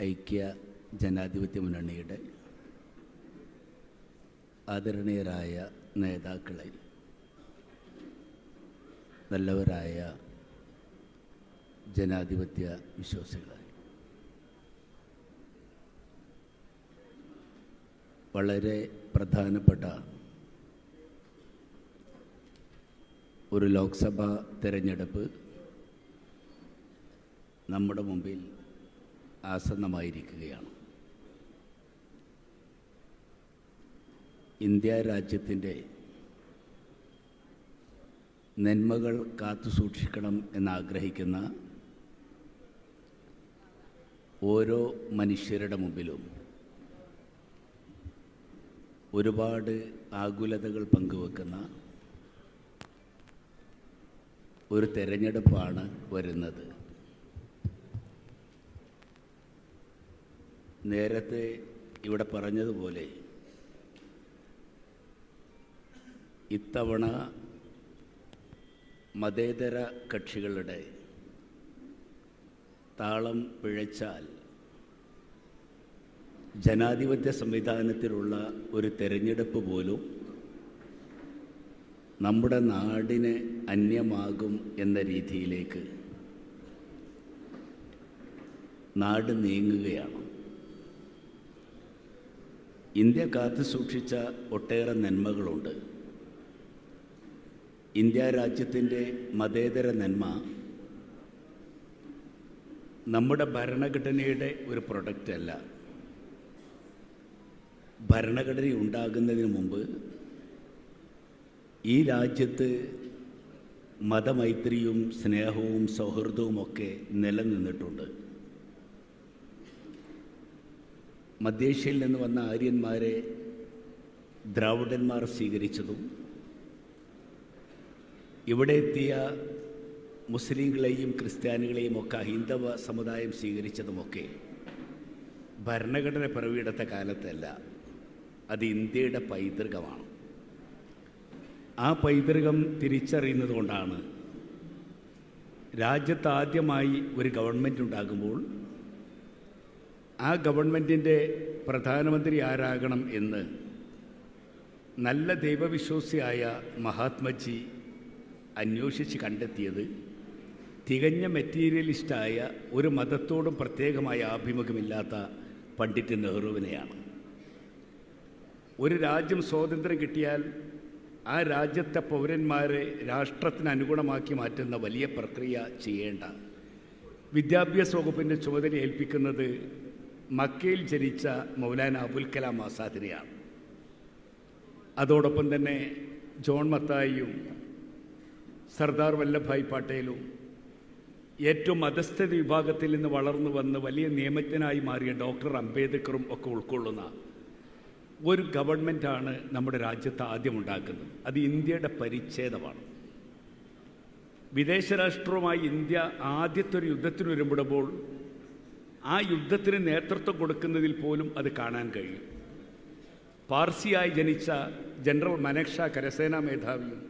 ഐക്യ ജനാധിപത്യ മുന്നണിയുടെ ആദരണീയരായ നേതാക്കളെ, നല്ലവരായ ജനാധിപത്യ വിശ്വാസികളെ, വളരെ പ്രധാനപ്പെട്ട ഒരു ലോക്സഭാ തെരഞ്ഞെടുപ്പ് നമ്മുടെ മുമ്പിൽ ആസന്നമായിരിക്കുകയാണ്. ഇന്ത്യ രാജ്യത്തിൻ്റെ നന്മകൾ കാത്തുസൂക്ഷിക്കണം എന്നാഗ്രഹിക്കുന്ന ഓരോ മനുഷ്യരുടെ മുമ്പിലും ഒരുപാട് ആകുലതകൾ പങ്കുവെക്കുന്ന ഒരു തെരഞ്ഞെടുപ്പാണ് വരുന്നത്. നേരത്തെ ഇവിടെ പറഞ്ഞതുപോലെ ഇത്തവണ മതേതര കക്ഷികളുടെ താളം പിഴച്ചാൽ ജനാധിപത്യ സംവിധാനത്തിലുള്ള ഒരു തെരഞ്ഞെടുപ്പ് പോലും നമ്മുടെ നാടിന് അന്യമാകും എന്ന രീതിയിലേക്ക് നാട് നീങ്ങുകയാണ്. ഇന്ത്യ കാത്തു സൂക്ഷിച്ച ഒട്ടേറെ നന്മകളുണ്ട്. ഇന്ത്യ രാജ്യത്തിൻ്റെ മതേതര നന്മ നമ്മുടെ ഭരണഘടനയുടെ ഒരു പ്രൊഡക്റ്റ് അല്ല. ഭരണഘടന ഉണ്ടാകുന്നതിന് മുമ്പ് ഈ രാജ്യത്ത് മതമൈത്രിയും സ്നേഹവും സൗഹൃദവുമൊക്കെ നിലനിന്നിട്ടുണ്ട്. മധ്യേഷ്യയിൽ നിന്ന് വന്ന ആര്യന്മാരെ ദ്രാവിഡന്മാർ സ്വീകരിച്ചതും ഇവിടെ എത്തിയ മുസ്ലിങ്ങളെയും ക്രിസ്ത്യാനികളെയും ഒക്കെ ഹൈന്ദവ സമുദായം സ്വീകരിച്ചതുമൊക്കെ ഭരണഘടന പിറവിയെടുത്ത കാലത്തല്ല, അത് ഇന്ത്യയുടെ പൈതൃകമാണ്. ആ പൈതൃകം തിരിച്ചറിയുന്നത് കൊണ്ടാണ് രാജ്യത്ത് ആദ്യമായി ഒരു ഗവൺമെൻറ് ഉണ്ടാകുമ്പോൾ ആ ഗവൺമെൻറ്റിൻ്റെ പ്രധാനമന്ത്രി ആരാകണം എന്ന് നല്ല ദൈവവിശ്വാസിയായ മഹാത്മജി അന്വേഷിച്ച് കണ്ടെത്തിയത് തികഞ്ഞ മെറ്റീരിയലിസ്റ്റായ ഒരു മതത്തോടും പ്രത്യേകമായ ആഭിമുഖ്യമില്ലാത്ത പണ്ഡിറ്റ് നെഹ്റുവിനെയാണ്. ഒരു രാജ്യം സ്വാതന്ത്ര്യം കിട്ടിയാൽ ആ രാജ്യത്തെ പൗരന്മാരെ രാഷ്ട്രത്തിന് അനുഗുണമാക്കി മാറ്റുന്ന വലിയ പ്രക്രിയ ചെയ്യേണ്ട വിദ്യാഭ്യാസ വകുപ്പിൻ്റെ ചുമതല ഏൽപ്പിക്കുന്നത് മക്കയിൽ ജനിച്ച മൗലാന അബുൽ കലാം ആസാദിനെയാണ്. അതോടൊപ്പം തന്നെ ജോൺ മത്തായിയും സർദാർ വല്ലഭായ് പട്ടേലും ഏറ്റവും മതസ്ഥ വിഭാഗത്തിൽ നിന്ന് വളർന്നു വന്ന് വലിയ നിയമജ്ഞനായി മാറിയ ഡോക്ടർ അംബേദ്കറും ഒക്കെ ഉൾക്കൊള്ളുന്ന ഒരു ഗവൺമെൻറ്റാണ് നമ്മുടെ രാജ്യത്ത് ആദ്യം ഉണ്ടാക്കുന്നത്. അത് ഇന്ത്യയുടെ പരിച്ഛേദമാണ്. വിദേശ രാഷ്ട്രവുമായി ഇന്ത്യ ആദ്യത്തെ ഒരു യുദ്ധത്തിന് ഒരുമ്പെടുമ്പോൾ ആ യുദ്ധത്തിന് നേതൃത്വം കൊടുക്കുന്നതിൽ പോലും അത് കാണാൻ കഴിയും. പാർസിയായി ജനിച്ച ജനറൽ മനക്ഷ കരസേനാ മേധാവിയും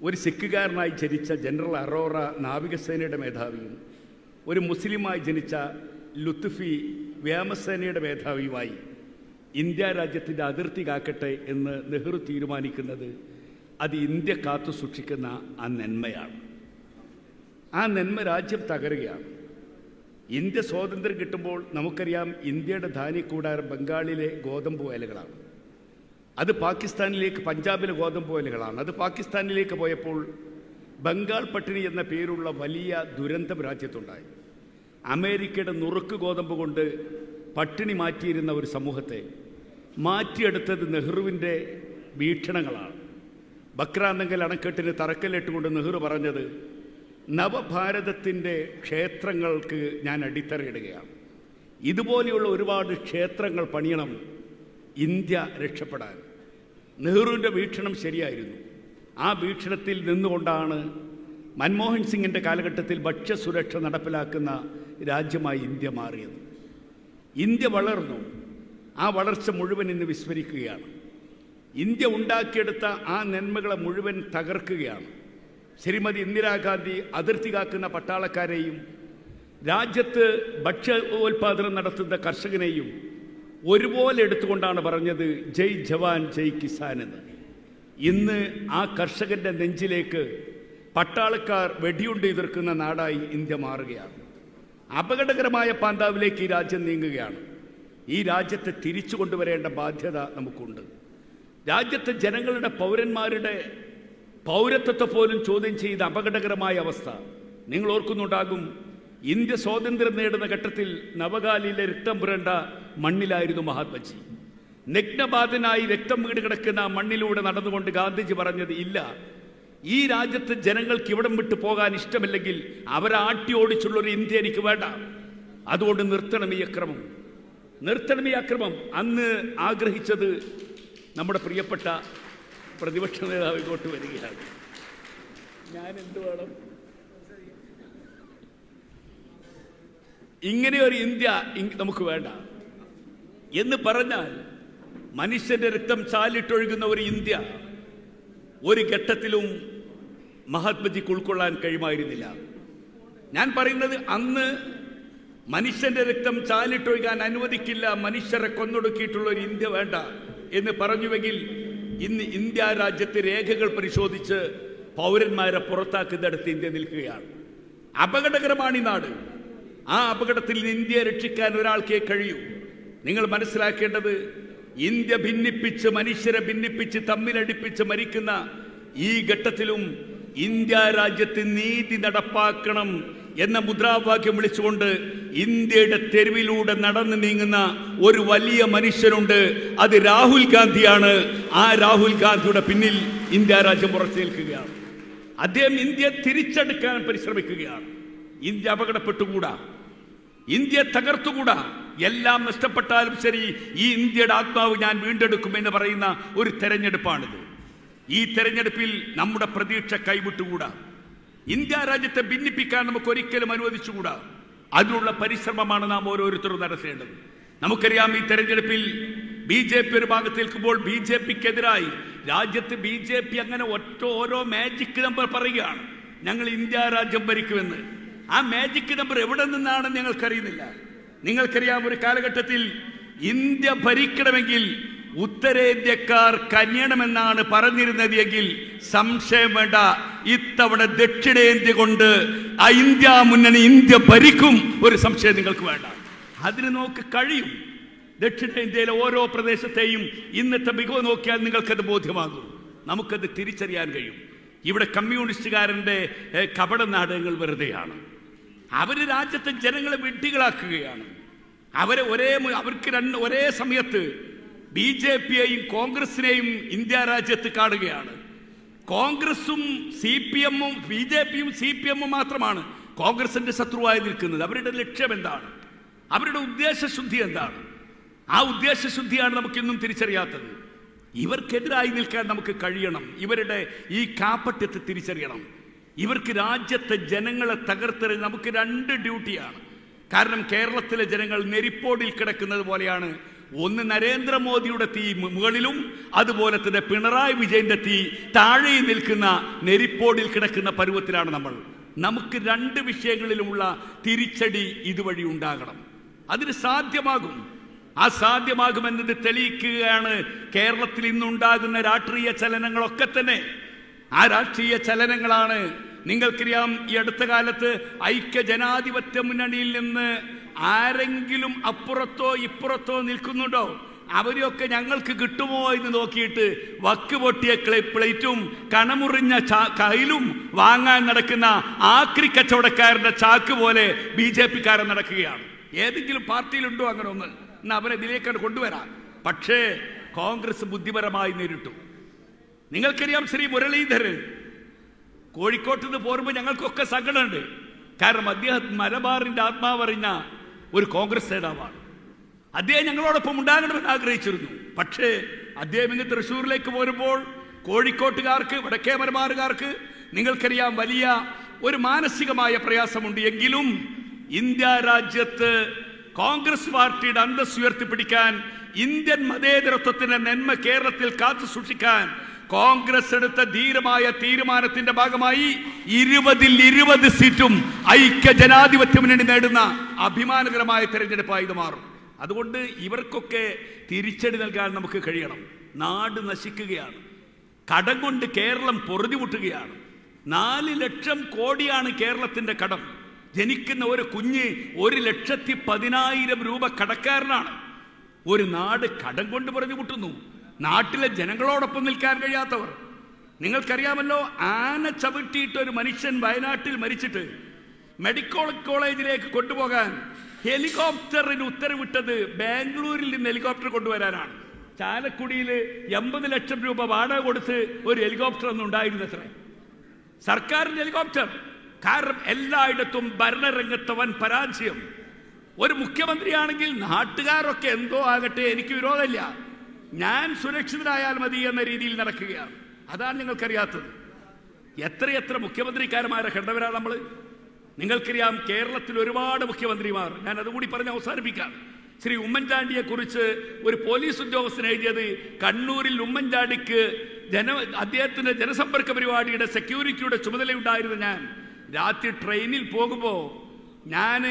ഒരു സിഖുകാരനായി ജനിച്ച ജനറൽ അറോറ നാവികസേനയുടെ മേധാവിയും ഒരു മുസ്ലിമായി ജനിച്ച ലുത്ഫി വ്യോമസേനയുടെ മേധാവിയുമായി ഇന്ത്യ രാജ്യത്തിൻ്റെ അതിർത്തി കാക്കട്ടെ എന്ന് നെഹ്റു തീരുമാനിക്കുന്നത് അത് ഇന്ത്യ കാത്തു സൂക്ഷിക്കുന്ന ആ നന്മയാണ്. ആ നന്മ രാജ്യം തകരുകയാണ്. ഇന്ത്യ സ്വാതന്ത്ര്യം കിട്ടുമ്പോൾ നമുക്കറിയാം ഇന്ത്യയുടെ ധാന്യക്കൂടാരം ബംഗാളിലെ ഗോതമ്പ് വയലുകളാണ്. അത് പാകിസ്ഥാനിലേക്ക് പഞ്ചാബിലെ ഗോതമ്പ് വയലുകളാണ്. അത് പാകിസ്ഥാനിലേക്ക് പോയപ്പോൾ ബംഗാൾ പട്ടിണി എന്ന പേരുള്ള വലിയ ദുരന്തം രാജ്യത്തുണ്ടായി. അമേരിക്കയുടെ നുറുക്ക് ഗോതമ്പ് കൊണ്ട് പട്ടിണി മാറ്റിയിരുന്ന ഒരു സമൂഹത്തെ മാറ്റിയെടുത്തത് നെഹ്റുവിൻ്റെ വീക്ഷണങ്ങളാണ്. ബക്രാനങ്കൽ അണക്കെട്ടിന് തറക്കല്ലിട്ടുകൊണ്ട് നെഹ്റു പറഞ്ഞത്, നവഭാരതത്തിൻ്റെ ക്ഷേത്രങ്ങൾക്ക് ഞാൻ അടിത്തറയിടുകയാണ്. ഇതുപോലെയുള്ള ഒരുപാട് ക്ഷേത്രങ്ങൾ പണിയണം ഇന്ത്യ രക്ഷപ്പെടാൻ. നെഹ്റുവിൻ്റെ വീക്ഷണം ശരിയായിരുന്നു. ആ വീക്ഷണത്തിൽ നിന്നുകൊണ്ടാണ് മൻമോഹൻ സിംഗിൻ്റെ കാലഘട്ടത്തിൽ ഭക്ഷ്യസുരക്ഷ നടപ്പിലാക്കുന്ന രാജ്യമായി ഇന്ത്യ മാറിയത്. ഇന്ത്യ വളർന്നു. ആ വളർച്ച മുഴുവൻ ഇന്ന് വിസ്മരിക്കുകയാണ്. ഇന്ത്യ ഉണ്ടാക്കിയെടുത്ത ആ നന്മകളെ മുഴുവൻ തകർക്കുകയാണ്. ശ്രീമതി ഇന്ദിരാഗാന്ധി അതിർത്തി കാക്കുന്ന പട്ടാളക്കാരെയും രാജ്യത്ത് ഭക്ഷ്യോൽപാദനം നടത്തുന്ന കർഷകനെയും ഒരുപോലെ എടുത്തുകൊണ്ടാണ് പറഞ്ഞത് ജയ് ജവാൻ ജയ് കിസാൻ എന്ന്. ഇന്ന് ആ കർഷകന്റെ നെഞ്ചിലേക്ക് പട്ടാളക്കാർ വെടിയുണ്ട് എതിർക്കുന്ന നാടായി ഇന്ത്യ മാറുകയാണ്. അപകടകരമായ പാന്താവിലേക്ക് ഈ രാജ്യം നീങ്ങുകയാണ്. ഈ രാജ്യത്തെ തിരിച്ചു കൊണ്ടുവരേണ്ട ബാധ്യത നമുക്കുണ്ട്. രാജ്യത്തെ ജനങ്ങളുടെ പൗരന്മാരുടെ പൗരത്വത്തെ പോലും ചോദ്യം ചെയ്ത അപകടകരമായ അവസ്ഥ നിങ്ങൾ ഓർക്കുന്നുണ്ടാകും. ഇന്ത്യ സ്വാതന്ത്ര്യം നേടുന്ന ഘട്ടത്തിൽ നവകാലിയിലെ രക്തം പുരണ്ട മണ്ണിലായിരുന്നു മഹാത്മജി. നഗ്നബാധനായി രക്തം വീട് കിടക്കുന്ന മണ്ണിലൂടെ നടന്നുകൊണ്ട് ഗാന്ധിജി പറഞ്ഞത്, ഇല്ല, ഈ രാജ്യത്ത് ജനങ്ങൾക്ക് ഇവിടം വിട്ടു പോകാൻ ഇഷ്ടമില്ലെങ്കിൽ അവരെ ആട്ടി ഓടിച്ചുള്ളൊരു ഇന്ത്യ എനിക്ക് വേണ്ട. അതുകൊണ്ട് നിർത്തണം ഈ അക്രമം, നിർത്തണം ഈ അക്രമം. അന്ന് ആഗ്രഹിച്ചത് നമ്മുടെ പ്രിയപ്പെട്ട പ്രതിപക്ഷ നേതാവ് ഇങ്ങോട്ട് വരികയാണ്. ഞാൻ എന്ത് വേണം? ഇങ്ങനെയൊരു ഇന്ത്യ നമുക്ക് വേണ്ട എന്ന് പറഞ്ഞാൽ മനുഷ്യന്റെ രക്തം ചാലിട്ടൊഴുകുന്ന ഒരു ഇന്ത്യ ഒരു ഘട്ടത്തിലും മഹാത്മജിക്ക് ഉൾക്കൊള്ളാൻ കഴിയുമായിരുന്നില്ല. ഞാൻ പറയുന്നത്, അന്ന് മനുഷ്യന്റെ രക്തം ചാലിട്ടൊഴുകാൻ അനുവദിക്കില്ല, മനുഷ്യരെ കൊന്നൊടുക്കിയിട്ടുള്ള ഒരു ഇന്ത്യ വേണ്ട എന്ന് പറഞ്ഞുവെങ്കിൽ ഇന്ന് ഇന്ത്യ രാജ്യത്തെ രേഖകൾ പരിശോധിച്ച് പൗരന്മാരെ പുറത്താക്കുന്നിടത്ത് ഇന്ത്യ നിൽക്കുകയാണ്. അപകടകരമാണ് ഈ നാട്. ആ അപകടത്തിൽ ഇന്ത്യയെ രക്ഷിക്കാൻ ഒരാൾക്കേ കഴിയൂ. നിങ്ങൾ മനസ്സിലാക്കേണ്ടത്, ഇന്ത്യ ഭിന്നിപ്പിച്ച് മനുഷ്യരെ ഭിന്നിപ്പിച്ച് തമ്മിലടിപ്പിച്ച് മരിക്കുന്ന ഈ ഘട്ടത്തിലും ഇന്ത്യ രാജ്യത്ത് നീതി നടപ്പാക്കണം എന്ന മുദ്രാവാക്യം വിളിച്ചുകൊണ്ട് ഇന്ത്യയുടെ തെരുവിലൂടെ നടന്നു നീങ്ങുന്ന ഒരു വലിയ മനുഷ്യനുണ്ട്. അത് രാഹുൽ ഗാന്ധിയാണ്. ആ രാഹുൽ ഗാന്ധിയുടെ പിന്നിൽ ഇന്ത്യ രാജ്യം ഉറച്ചു നിൽക്കുകയാണ്. അദ്ദേഹം ഇന്ത്യ തിരിച്ചെടുക്കാൻ പരിശ്രമിക്കുകയാണ്. India അപകടപ്പെട്ടുകൂടാ, India തകർത്തുകൂടാ. എല്ലാം നഷ്ടപ്പെട്ടാലും ശരി, ഈ ഇന്ത്യയുടെ ആത്മാവ് ഞാൻ വീണ്ടെടുക്കുമെന്ന് പറയുന്ന ഒരു തെരഞ്ഞെടുപ്പാണിത്. ഈ തെരഞ്ഞെടുപ്പിൽ നമ്മുടെ പ്രതീക്ഷ കൈവിട്ടുകൂടാ. ഇന്ത്യ രാജ്യത്തെ ഭിന്നിപ്പിക്കാൻ നമുക്ക് ഒരിക്കലും അനുവദിച്ചുകൂടാ. അതിനുള്ള പരിശ്രമമാണ് നാം ഓരോരുത്തരും നടത്തേണ്ടത്. നമുക്കറിയാം, ഈ തെരഞ്ഞെടുപ്പിൽ BJP ഒരു ഭാഗത്ത് നിൽക്കുമ്പോൾ BJPക്കെതിരായി രാജ്യത്ത് BJP അങ്ങനെ ഓരോ മാജിക് നമ്പർ പറയുകയാണ്, ഞങ്ങൾ ഇന്ത്യ രാജ്യം ഭരിക്കുമെന്ന്. ആ മാജിക് നമ്പർ എവിടെ നിന്നാണെന്ന് ഞങ്ങൾക്കറിയുന്നില്ല. നിങ്ങൾക്കറിയാം, ഒരു കാലഘട്ടത്തിൽ ഇന്ത്യ ഭരിക്കണമെങ്കിൽ ഉത്തരേന്ത്യക്കാർ കനിയണമെന്നാണ് പറഞ്ഞിരുന്നത് എങ്കിൽ സംശയം വേണ്ട, ഇത്തവണ ദക്ഷിണേന്ത്യ കൊണ്ട് ആ ഇന്ത്യ മുന്നണി ഇന്ത്യ ഭരിക്കും. ഒരു സംശയം നിങ്ങൾക്ക് വേണ്ട. അതിന് നമുക്ക് കഴിയും. ദക്ഷിണേന്ത്യയിലെ ഓരോ പ്രദേശത്തെയും ഇന്നത്തെ മികവ് നോക്കിയാൽ നിങ്ങൾക്കത് ബോധ്യമാകും. നമുക്കത് തിരിച്ചറിയാൻ കഴിയും. ഇവിടെ കമ്മ്യൂണിസ്റ്റുകാരൻ്റെ കപട നാടകങ്ങൾ വെറുതെയാണ്. അവർ രാജ്യത്തെ ജനങ്ങളെ വിഡ്ഢികളാക്കുകയാണ്. അവർക്ക് ഒരേ സമയത്ത് BJPയെയും കോൺഗ്രസിനെയും ഇന്ത്യ രാജ്യത്ത് കാണുകയാണ്. കോൺഗ്രസും CPM-ഉം BJPയും CPM-ഉം മാത്രമാണ് കോൺഗ്രസിന്റെ ശത്രുവായി നിൽക്കുന്നത്. അവരുടെ ലക്ഷ്യം എന്താണ്? അവരുടെ ഉദ്ദേശശുദ്ധി എന്താണ്? ആ ഉദ്ദേശശുദ്ധിയാണ് നമുക്കിന്നും തിരിച്ചറിയാത്തത്. ഇവർക്കെതിരായി നിൽക്കാൻ നമുക്ക് കഴിയണം. ഇവരുടെ ഈ കാപട്യത്തെ തിരിച്ചറിയണം. ഇവർക്ക് രാജ്യത്തെ ജനങ്ങളെ തകർത്തെറിഞ്ഞ് നമുക്ക് 2 ഡ്യൂട്ടിയാണ്. കാരണം കേരളത്തിലെ ജനങ്ങൾ നെരിപ്പോടിൽ കിടക്കുന്നത് പോലെയാണ്. ഒന്ന് നരേന്ദ്രമോദിയുടെ തീ മുകളിലും, അതുപോലെ തന്നെ പിണറായി വിജയന്റെ തീ താഴെയും നിൽക്കുന്ന നെരിപ്പോടിൽ കിടക്കുന്ന പരുവത്തിലാണ് നമ്മൾ. നമുക്ക് 2 വിഷയങ്ങളിലുമുള്ള തിരിച്ചടി ഇതുവഴി ഉണ്ടാകണം. അതിന് സാധ്യമാകും. ആ സാധ്യമാകുമെന്നത് തെളിയിക്കുകയാണ് കേരളത്തിൽ ഇന്നുണ്ടാകുന്ന രാഷ്ട്രീയ ചലനങ്ങളൊക്കെ തന്നെ. ആ രാഷ്ട്രീയ ചലനങ്ങളാണ്, നിങ്ങൾക്കറിയാം, ഈ അടുത്ത കാലത്ത് ഐക്യ ജനാധിപത്യ മുന്നണിയിൽ നിന്ന് ആരെങ്കിലും അപ്പുറത്തോ ഇപ്പുറത്തോ നിൽക്കുന്നുണ്ടോ? അവരെയൊക്കെ ഞങ്ങൾക്ക് കിട്ടുമോ എന്ന് നോക്കിയിട്ട് വക്ക് പൊട്ടിയ പ്ലേറ്റും കണമുറിഞ്ഞ കയ്യിലും വാങ്ങാൻ നടക്കുന്ന ആക്രി കച്ചവടക്കാരന്റെ ചാക്ക് പോലെ BJPക്കാരൻ നടക്കുകയാണ്. ഏതെങ്കിലും പാർട്ടിയിലുണ്ടോ അങ്ങനെ ഒന്ന്? എന്നാൽ അവരെ ഇതിലേക്കാണ് കൊണ്ടുവരാം. പക്ഷേ കോൺഗ്രസ് ബുദ്ധിപരമായി നേരിട്ടു. നിങ്ങൾക്കറിയാം, ശ്രീ മുരളീധരൻ കോഴിക്കോട്ട് നിന്ന് പോരുമ്പോൾ ഞങ്ങൾക്കൊക്കെ സങ്കടമുണ്ട്. കാരണം അദ്ദേഹം മലബാറിന്റെ ആത്മാവറിഞ്ഞ ഒരു കോൺഗ്രസ് നേതാവാണ്. അദ്ദേഹം ഞങ്ങളോടൊപ്പം ഉണ്ടാകണമെന്ന് ആഗ്രഹിച്ചിരുന്നു. പക്ഷേ അദ്ദേഹം ഇന്ന് തൃശ്ശൂരിലേക്ക് പോരുമ്പോൾ കോഴിക്കോട്ടുകാർക്ക്, വടക്കേ മലബാറുകാർക്ക് നിങ്ങൾക്കറിയാം വലിയ ഒരു മാനസികമായ പ്രയാസമുണ്ട്. എങ്കിലും ഇന്ത്യ രാജ്യത്ത് കോൺഗ്രസ് പാർട്ടിയുടെ അന്തസ് ഉയർത്തിപ്പിടിക്കാൻ, ഇന്ത്യൻ മതേതരത്വത്തിന്റെ നന്മ കേരളത്തിൽ കാത്തു സൂക്ഷിക്കാൻ കോൺഗ്രസ് എടുത്ത ധീരമായ തീരുമാനത്തിന്റെ ഭാഗമായി 20-20 സീറ്റും ഐക്യ ജനാധിപത്യ മുന്നണി നേടുന്ന അഭിമാനകരമായ തെരഞ്ഞെടുപ്പായി ഇത് മാറും. അതുകൊണ്ട് ഇവർക്കൊക്കെ തിരിച്ചടി നൽകാൻ നമുക്ക് കഴിയണം. നാട് നശിക്കുകയാണ്. കടം കൊണ്ട് കേരളം പൊറുതിമുട്ടുകയാണ്. 4 ലക്ഷം കോടിയാണ് കേരളത്തിന്റെ കടം. ജനിക്കുന്ന ഒരു കുഞ്ഞ് 1,10,000 രൂപ കടക്കാരനാണ്. ഒരു നാട് കടം കൊണ്ട് പൊറുതിമുട്ടുന്നു. നാട്ടിലെ ജനങ്ങളോടൊപ്പം നിൽക്കാൻ കഴിയാത്തവർ. നിങ്ങൾക്കറിയാമല്ലോ, ആന ചവിട്ടിയിട്ട് ഒരു മനുഷ്യൻ വയനാട്ടിൽ മരിച്ചിട്ട് മെഡിക്കൽ കോളേജിലേക്ക് കൊണ്ടുപോകാൻ ഹെലികോപ്റ്ററിന് ഉത്തരവിട്ടത് ബാംഗ്ലൂരിൽ നിന്ന് ഹെലികോപ്റ്റർ കൊണ്ടുവരാനാണ്. ചാലക്കുടിയിൽ 80 ലക്ഷം രൂപ വാടക കൊടുത്ത് ഒരു ഹെലികോപ്റ്റർ ഒന്നും ഉണ്ടായിരുന്നത്ര. സർക്കാരിന്റെ ഹെലികോപ്റ്റർ. കാരണം എല്ലായിടത്തും ഭരണരംഗത്ത് വൻ പരാജയം. ഒരു മുഖ്യമന്ത്രിയാണെങ്കിൽ നാട്ടുകാരൊക്കെ എന്തോ ആകട്ടെ, എനിക്ക് വിരോധമില്ല, ഞാൻ സുരക്ഷിതനായാൽ മതി എന്ന രീതിയിൽ നടക്കുകയാണ്. അതാണ് നിങ്ങൾക്കറിയാത്തത്. എത്രയെത്ര മുഖ്യമന്ത്രിക്കാരന്മാരെ കണ്ടവരാണ് നമ്മൾ. നിങ്ങൾക്കറിയാം, കേരളത്തിൽ ഒരുപാട് മുഖ്യമന്ത്രിമാർ. ഞാൻ അതുകൂടി പറഞ്ഞ് അവസാനിപ്പിക്കാം. ശ്രീ ഉമ്മൻചാണ്ടിയെ കുറിച്ച് ഒരു പോലീസ് ഉദ്യോഗസ്ഥൻ എഴുതിയത്, കണ്ണൂരിൽ ഉമ്മൻചാണ്ടിക്ക് അദ്ദേഹത്തിന്റെ ജനസമ്പർക്ക പരിപാടിയുടെ സെക്യൂരിറ്റിയുടെ ചുമതലയുണ്ടായിരുന്ന ഞാൻ രാത്രി ട്രെയിനിൽ പോകുമ്പോൾ ഞാൻ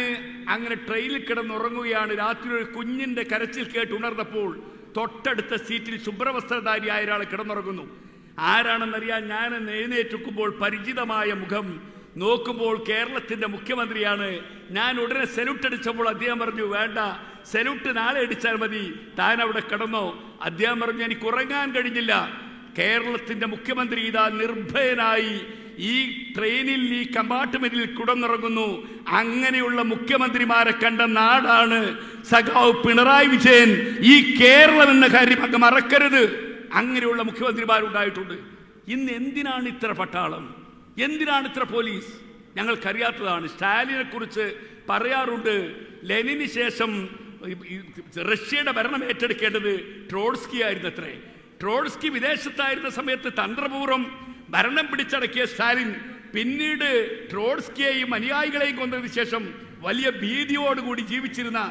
അങ്ങനെ ട്രെയിനിൽ കിടന്നുറങ്ങുകയാണ്. രാത്രി ഒരു കുഞ്ഞിന്റെ കരച്ചിൽ കേട്ട് ഉണർന്നപ്പോൾ തൊട്ടടുത്ത സീറ്റിൽ ശുഭ്രവസ്ത്രധാരിയായ ഒരാൾ കിടന്നുറങ്ങുന്നു. ആരാണെന്നറിയാൻ ഞാൻ എഴുന്നേറ്റുമ്പോൾ പരിചിതമായ മുഖം നോക്കുമ്പോൾ കേരളത്തിന്റെ മുഖ്യമന്ത്രിയാണ്. ഞാൻ ഉടനെ സെല്യൂട്ട് അടിച്ചപ്പോൾ അദ്ദേഹം പറഞ്ഞു, വേണ്ട, സെല്യൂട്ട് നാളെ അടിച്ചാൽ മതി, താൻ അവിടെ കിടന്നോ. അദ്ദേഹം പറഞ്ഞു, എനിക്ക് ഉറങ്ങാൻ കഴിഞ്ഞില്ല. കേരളത്തിന്റെ മുഖ്യമന്ത്രി ഇതാ നിർഭയനായി ഈ ട്രെയിനിൽ ഈ കമ്പാർട്ട്മെന്റിൽ കിടന്നുറങ്ങുന്നു. അങ്ങനെയുള്ള മുഖ്യമന്ത്രിമാരെ കണ്ട നാടാണ് സഖാവ് പിണറായി വിജയൻ. ഈ കേരളം എന്ന കാര്യം അങ്ങ് മറക്കരുത്. അങ്ങനെയുള്ള മുഖ്യമന്ത്രിമാരുണ്ടായിട്ടുണ്ട്. ഇന്ന് എന്തിനാണ് ഇത്ര പട്ടാളം, എന്തിനാണ് ഇത്ര പോലീസ്? ഞങ്ങൾക്കറിയാത്തതാണ്. സ്റ്റാലിനെ കുറിച്ച് പറയാറുണ്ട്, ലെനിന് ശേഷം റഷ്യയുടെ ഭരണം ഏറ്റെടുക്കേണ്ടത് ട്രോട്സ്കി ആയിരുന്നു അത്രേ. ട്രോട്സ്കി വിദേശത്തായിരുന്ന സമയത്ത് തന്ത്രപൂർവ്വം ഭരണം പിടിച്ചടക്കിയ സ്റ്റാലിൻ പിന്നീട് ട്രോട്സ്കിയെയും അനുയായികളെയും കൊന്നതിന് ശേഷം വലിയ ഭീതിയോടുകൂടി ജീവിച്ചിരുന്ന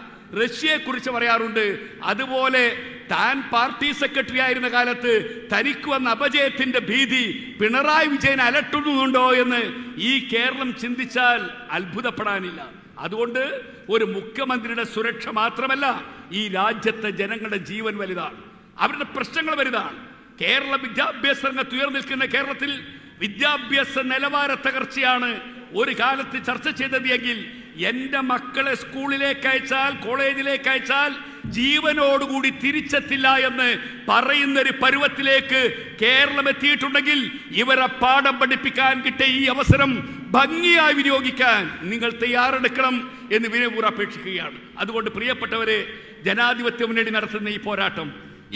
റഷ്യയെ കുറിച്ച് പറയാറുണ്ട്. അതുപോലെ താൻ പാർട്ടി സെക്രട്ടറി ആയിരുന്ന കാലത്ത് തനിക്ക് വന്ന അപജയത്തിന്റെ ഭീതി പിണറായി വിജയൻ അലട്ടുന്നുണ്ടോ എന്ന് ഈ കേരളം ചിന്തിച്ചാൽ അത്ഭുതപ്പെടാനില്ല. അതുകൊണ്ട് ഒരു മുഖ്യമന്ത്രിയുടെ സുരക്ഷ മാത്രമല്ല, ഈ രാജ്യത്തെ ജനങ്ങളുടെ ജീവൻ വലുതാണ്, അവരുടെ പ്രശ്നങ്ങൾ വലുതാണ്. കേരള വിദ്യാഭ്യാസ രംഗത്ത് ഉയർന്നു നിൽക്കുന്ന കേരളത്തിൽ വിദ്യാഭ്യാസ നിലവാര തകർച്ചയാണ് ഒരു കാലത്ത് ചർച്ച ചെയ്തത് എങ്കിൽ, എന്റെ മക്കളെ സ്കൂളിലേക്ക് അയച്ചാൽ, കോളേജിലേക്ക് അയച്ചാൽ ജീവനോടുകൂടി തിരിച്ചെത്തില്ല എന്ന് പറയുന്നൊരു പരുവത്തിലേക്ക് കേരളം എത്തിയിട്ടുണ്ടെങ്കിൽ, ഇവരെ പാഠം പഠിപ്പിക്കാൻ കിട്ടിയ ഈ അവസരം ഭംഗിയായി വിനിയോഗിക്കാൻ നിങ്ങൾ തയ്യാറെടുക്കണം എന്ന് വിനയപൂർവ്വം അപേക്ഷിക്കുകയാണ്. അതുകൊണ്ട് പ്രിയപ്പെട്ടവരെ, ജനാധിപത്യ മുന്നണി നടത്തുന്ന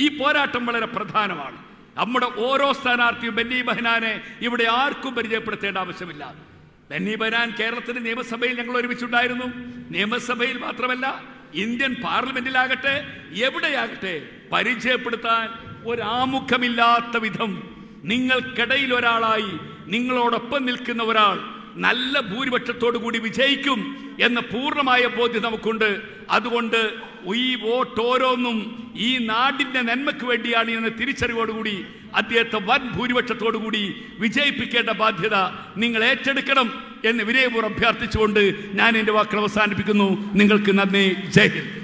ഈ പോരാട്ടം വളരെ പ്രധാനമാണ്. നമ്മുടെ ഓരോ സ്ഥാനാർത്ഥിയും ബെന്നി ബെഹനാനെ ഇവിടെ ആർക്കും പരിചയപ്പെടുത്തേണ്ട ആവശ്യമില്ല. ബെന്നി ബെഹനാൻ കേരളത്തിന്റെ നിയമസഭയിൽ ഞങ്ങൾ ഒരുമിച്ചുണ്ടായിരുന്നു. നിയമസഭയിൽ മാത്രമല്ല, ഇന്ത്യൻ പാർലമെന്റിലാകട്ടെ എവിടെയാകട്ടെ പരിചയപ്പെടുത്താൻ ഒരാമുഖമില്ലാത്ത വിധം നിങ്ങൾക്കിടയിൽ ഒരാളായി നിങ്ങളോടൊപ്പം നിൽക്കുന്ന ഒരാൾ നല്ല ഭൂരിപക്ഷത്തോടു കൂടി വിജയിക്കും എന്ന പൂർണ്ണമായ ബോധ്യം നമുക്കുണ്ട്. അതുകൊണ്ട് ഈ വോട്ട് ഓരോന്നും ഈ നാടിന്റെ നന്മയ്ക്ക് വേണ്ടിയാണ് എന്ന തിരിച്ചറിവോടുകൂടി അദ്ദേഹത്തെ വൻ ഭൂരിപക്ഷത്തോടു കൂടി വിജയിപ്പിക്കേണ്ട ബാധ്യത നിങ്ങൾ ഏറ്റെടുക്കണം എന്ന് വിനയപൂർവ്വം അഭ്യർത്ഥിച്ചുകൊണ്ട് ഞാൻ എൻ്റെ വാക്കുകൾ അവസാനിപ്പിക്കുന്നു. നിങ്ങൾക്ക് നന്ദി. ജയ് ഹിന്ദ്.